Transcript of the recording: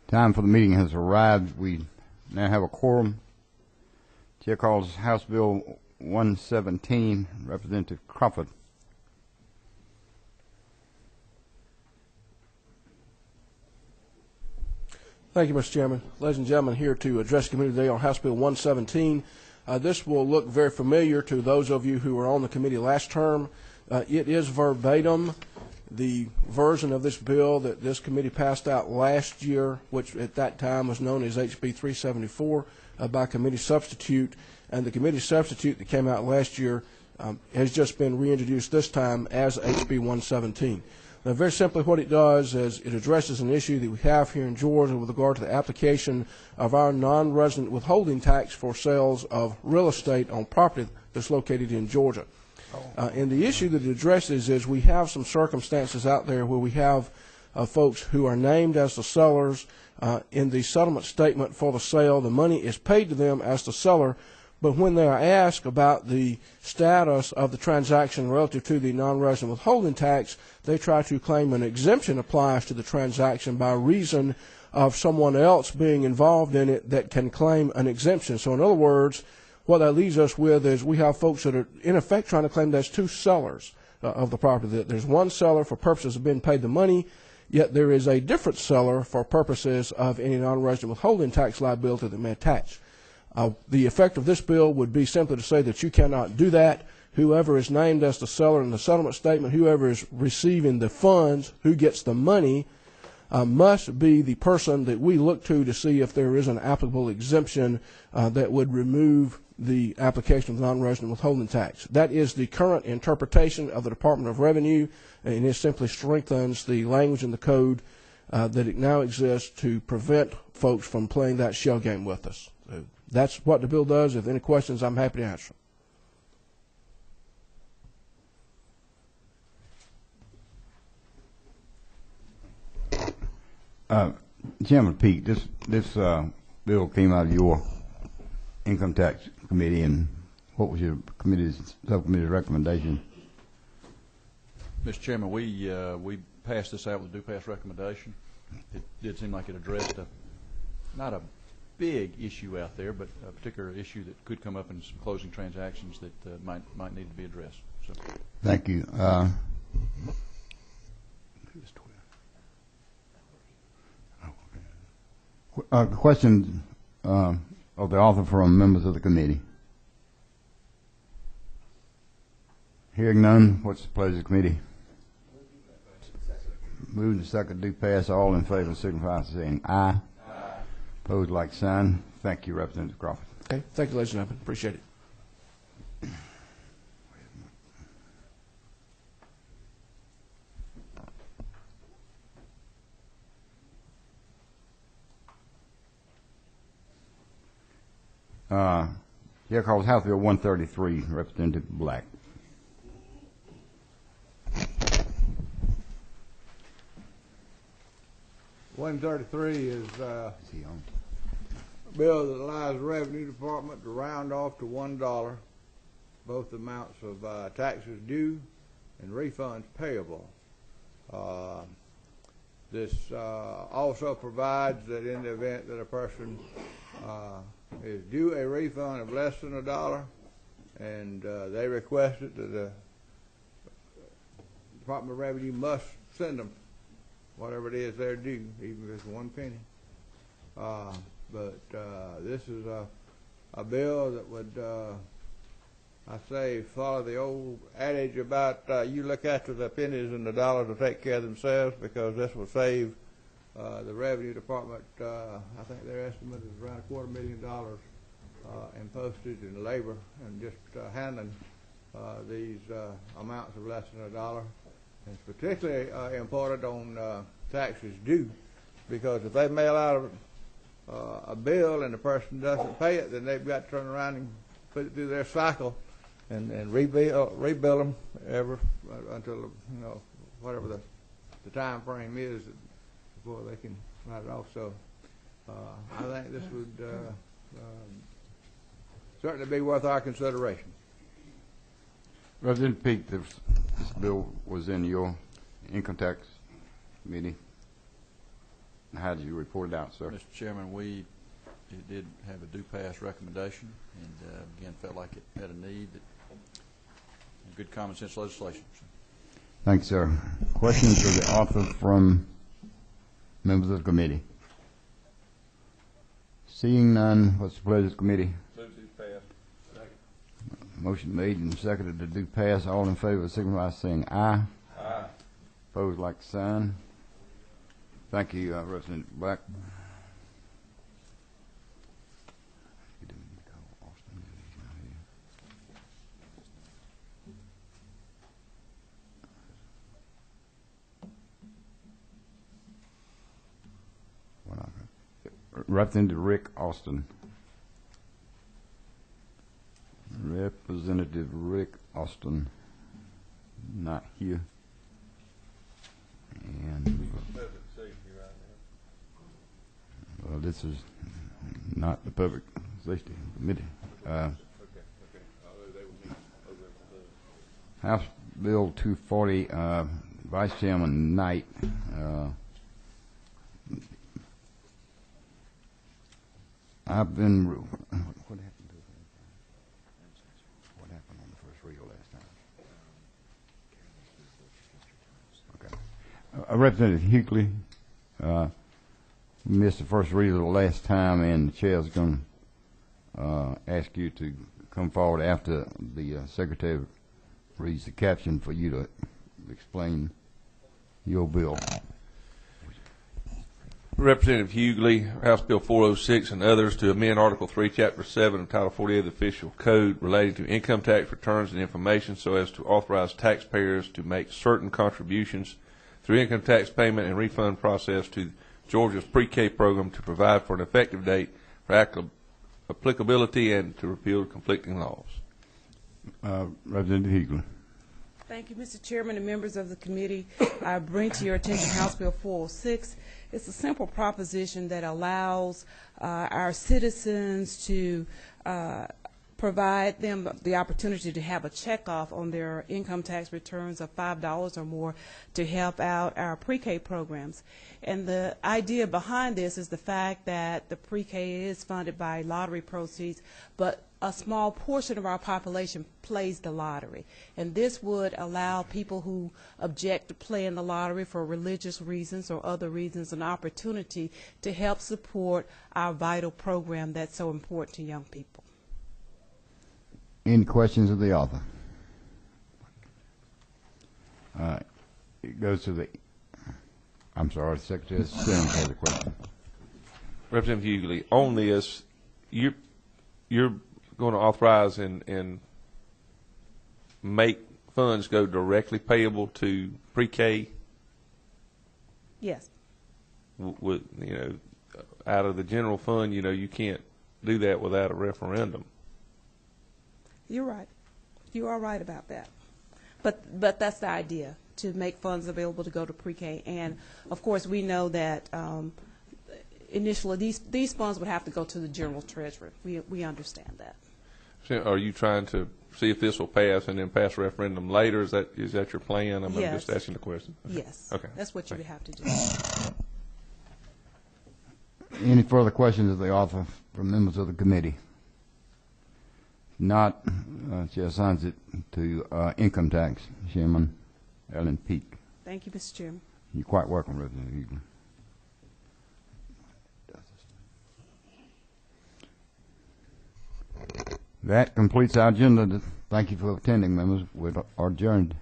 Time for the meeting has arrived. We now have a quorum. Chair calls House Bill 117, Representative Crawford. Thank you, Mr. Chairman. Ladies and gentlemen, here to address the committee today on House Bill 117. This will look very familiar to those of you who were on the committee last term. It is verbatim the version of this bill that this committee passed out last year, which at that time was known as HB 374 by committee substitute. And the committee substitute that came out last year has just been reintroduced this time as HB 117. Now, very simply what it does is it addresses an issue that we have here in Georgia with regard to the application of our non-resident withholding tax for sales of real estate on property that's located in Georgia. And the issue that it addresses is we have some circumstances out there where we have folks who are named as the sellers in the settlement statement for the sale. The money is paid to them as the seller, but when they are asked about the status of the transaction relative to the non-resident withholding tax, they try to claim an exemption applies to the transaction by reason of someone else being involved in it that can claim an exemption. So in other words, what that leaves us with is we have folks that are in effect trying to claim there's two sellers of the property. That there's one seller for purposes of being paid the money, yet there is a different seller for purposes of any non-resident withholding tax liability that may attach. The effect of this bill would be simply to say that you cannot do that. Whoever is named as the seller in the settlement statement, whoever is receiving the funds, who gets the money, must be the person that we look to see if there is an applicable exemption that would remove the application of non-resident withholding tax. That is the current interpretation of the Department of Revenue, and it simply strengthens the language in the code that it now exists to prevent folks from playing that shell game with us. So that's what the bill does. If any questions, I'm happy to answer. Chairman Peake, this bill came out of your income tax committee, and what was your subcommittee's recommendation? Mr. Chairman, we passed this out with a do-pass recommendation. It did seem like it addressed not a big issue out there, but a particular issue that could come up in some closing transactions that might need to be addressed. So, thank you. Questions of the author from members of the committee? Hearing none, what's the pleasure of the committee? Moving to second, do pass. All in favor signify by saying aye. Aye. Opposed, like sign. Thank you, Representative Crawford. Okay, thank you, ladies and gentlemen. Appreciate it. Chair calls House Bill 133, Representative Black. $133 is a bill that allows the Revenue Department to round off to $1 both amounts of taxes due and refunds payable. This also provides that in the event that a person is due a refund of less than $1 and they request it, that the Department of Revenue must send them whatever it is they're due, even if it's 1 penny. But this is a bill that would, I say, follow the old adage about you look after the pennies and the dollars will take care of themselves, because this will save the Revenue Department, I think their estimate is around $250,000 in postage and labor and just handling these amounts of less than $1. And it's particularly important on taxes due, because if they mail out a bill and the person doesn't pay it, then they've got to turn around and put it through their cycle and rebill them until whatever the time frame is before they can write it off. So I think this would certainly be worth our consideration. Representative Peake, this bill was in your income tax committee. How did you report it out, sir? Mr. Chairman, it did have a do pass recommendation, and again felt like it had a need. Good common sense legislation. Thanks, sir. Questions of the author from members of the committee? Seeing none, what's the pleasure of the committee? Move to pass. Motion made and seconded to do pass. All in favor, signify by saying aye. Aye. Opposed, like sign. Thank you, Representative Black. Representative Rick Austin. Representative Rick Austin, not here. And well, this is not the Public Safety Committee. House Bill 240, Vice Chairman Knight. I've been. What happened to it? What happened on the first read last time? Okay. Representative Hughley missed the first read the last time, and the chair is going to ask you to come forward after the secretary reads the caption for you to explain your bill. Representative Hughley, House Bill 406 and others to amend Article 3, Chapter 7 of Title 48 of the Official Code relating to income tax returns and information so as to authorize taxpayers to make certain contributions through income tax payment and refund process to Georgia's pre-K program to provide for an effective date for applicability and to repeal conflicting laws. Representative Hughley. Thank you, Mr. Chairman and members of the committee. I bring to your attention House Bill 406. It's a simple proposition that allows our citizens to provide them the opportunity to have a checkoff on their income tax returns of $5 or more to help out our pre-K programs. And the idea behind this is the fact that the pre-K is funded by lottery proceeds, but a small portion of our population plays the lottery. And this would allow people who object to playing the lottery for religious reasons or other reasons an opportunity to help support our vital program that's so important to young people. Any questions of the author? It goes to the, I'm sorry, Secretary Sims has a question. Representative Hughley, on this, you're going to authorize and make funds go directly payable to pre-K? Yes. With, out of the general fund, you can't do that without a referendum. You're right. You are right about that. But that's the idea, to make funds available to go to pre-K. And, of course, we know that initially these funds would have to go to the general treasurer. We understand that. So are you trying to see if this will pass and then pass a referendum later? Is that your plan? I'm Yes. just asking the question. Okay. Yes. Okay. That's what you would have to do. Any further questions of the author from members of the committee? Not, Chair assigns it to income tax, Chairman Ellen Peake. Thank you, Mr. Chairman. You're quite welcome, Representative Hughley. That completes our agenda. Thank you for attending, members. We're adjourned.